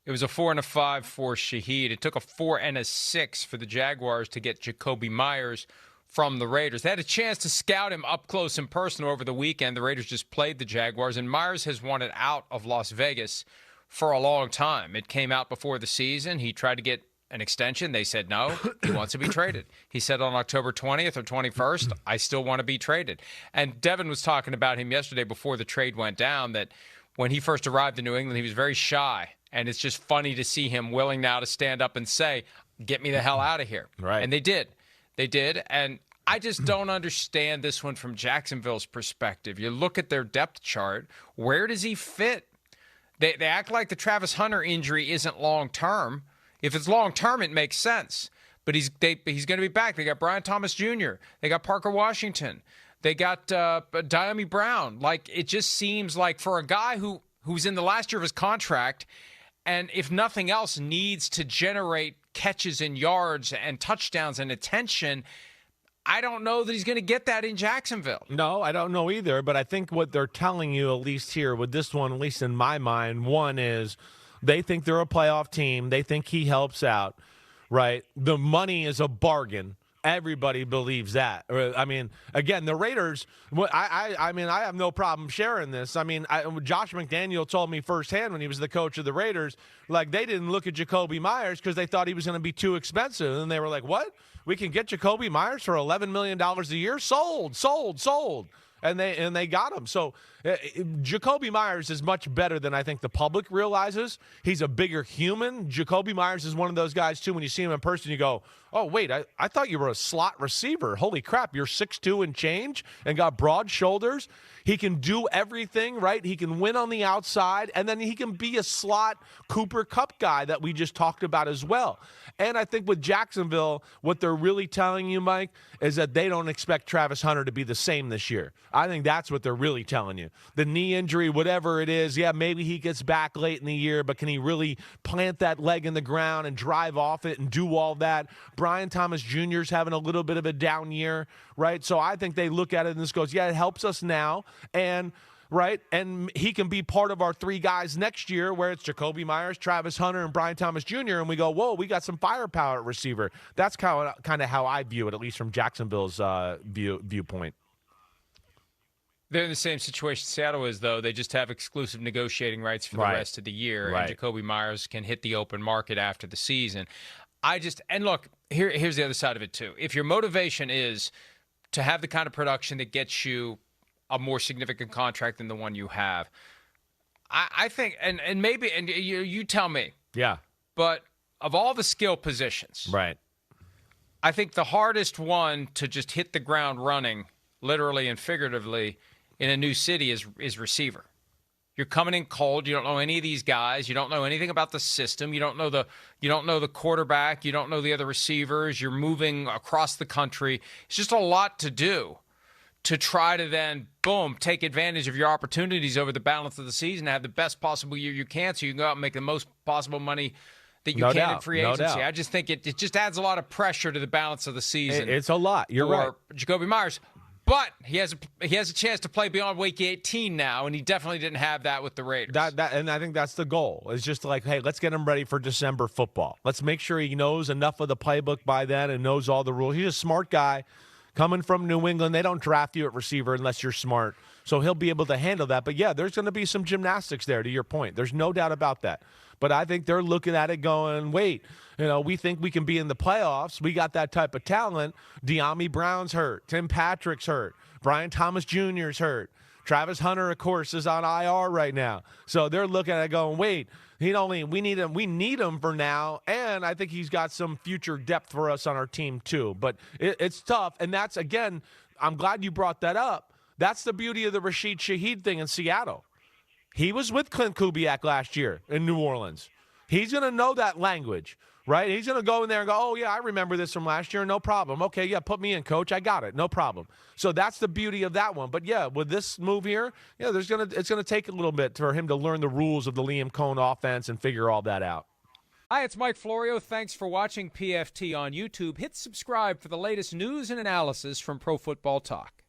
It was a 4 and a 5 for Shaheed. It took a 4 and a 6 for the Jaguars to get Jakobi Meyers from the Raiders. They had a chance to scout him up close and personal over the weekend. The Raiders just played the Jaguars, and Meyers has wanted out of Las Vegas for a long time. It came out before the season. He tried to get an extension. They said no. He wants to be traded. He said on October 20th or 21st, I still want to be traded. And Devin was talking about him yesterday before the trade went down, that when he first arrived in New England, he was very shy. And it's just funny to see him willing now to stand up and say, get me the hell out of here. Right. And they did. They did. And I just don't understand this one from Jacksonville's perspective. You look at their depth chart. Where does he fit? They act like the Travis Hunter injury isn't long-term. If it's long-term, it makes sense. But he's going to be back. They got Brian Thomas Jr. They got Parker Washington. They got Diami Brown. Like, it just seems like for a guy who's in the last year of his contract, and if nothing else, needs to generate catches and yards and touchdowns and attention, I don't know that he's going to get that in Jacksonville. No, I don't know either, but I think what they're telling you, at least here with this one, at least in my mind, one is they think they're a playoff team. They think he helps out, right? The money is a bargain. Everybody believes that. I mean, again, the Raiders, I have no problem sharing this. I mean, Josh McDaniel told me firsthand when he was the coach of the Raiders, like, they didn't look at Jakobi Meyers because they thought he was going to be too expensive. And they were like, what? We can get Jakobi Meyers for $11 million a year? Sold. And they got him. So Jakobi Meyers is much better than I think the public realizes. He's a bigger human. Jakobi Meyers is one of those guys, too, when you see him in person, you go, oh, wait, I thought you were a slot receiver. Holy crap, you're 6'2" and change and got broad shoulders. He can do everything, right? He can win on the outside, and then he can be a slot Cooper Kupp guy that we just talked about as well. And I think with Jacksonville, what they're really telling you, Mike, is that they don't expect Travis Hunter to be the same this year. I think that's what they're really telling you. The knee injury, whatever it is, yeah, maybe he gets back late in the year, but can he really plant that leg in the ground and drive off it and do all that? Brian Thomas Jr. is having a little bit of a down year, right? So I think they look at it and this goes, yeah, it helps us now. And right, and he can be part of our three guys next year where it's Jakobi Meyers, Travis Hunter, and Brian Thomas Jr., and we go, whoa, we got some firepower at receiver. That's kind of how I view it, at least from Jacksonville's viewpoint. They're in the same situation Seattle is, though. They just have exclusive negotiating rights for the rest of the year, and Jakobi Meyers can hit the open market after the season. And look, here's the other side of it, too. If your motivation is to have the kind of production that gets you a more significant contract than the one you have, I think, and maybe, and you tell me. Yeah. But of all the skill positions, right, I think the hardest one to just hit the ground running, literally and figuratively, in a new city is receiver. You're coming in cold. You don't know any of these guys. You don't know anything about the system. You don't know the quarterback. You don't know the other receivers. You're moving across the country. It's just a lot to do to try to then, boom, take advantage of your opportunities over the balance of the season, have the best possible year you can so you can go out and make the most possible money that you can in free agency. I just think it just adds a lot of pressure to the balance of the season. It's a lot. You're right. Jakobi Meyers. But he has a chance to play beyond week 18 now, and he definitely didn't have that with the Raiders. And I think that's the goal. It's just like, hey, let's get him ready for December football. Let's make sure he knows enough of the playbook by then and knows all the rules. He's a smart guy. Coming from New England, they don't draft you at receiver unless you're smart. So he'll be able to handle that. But, yeah, there's going to be some gymnastics there, to your point. There's no doubt about that. But I think they're looking at it going, wait, we think we can be in the playoffs. We got that type of talent. Diami Brown's hurt. Tim Patrick's hurt. Brian Thomas Jr.'s hurt. Travis Hunter, of course, is on IR right now. So they're looking at it going, wait, we need him for now, and I think he's got some future depth for us on our team too. But it's tough, and that's, again, I'm glad you brought that up. That's the beauty of the Rashid Shaheed thing in Seattle. He was with Clint Kubiak last year in New Orleans. He's going to know that language, right? He's going to go in there and go, oh, yeah, I remember this from last year. No problem. Okay, yeah, put me in, coach. I got it. No problem. So that's the beauty of that one. But, yeah, with this move here, yeah, it's going to take a little bit for him to learn the rules of the Liam Cohen offense and figure all that out. Hi, it's Mike Florio. Thanks for watching PFT on YouTube. Hit subscribe for the latest news and analysis from Pro Football Talk.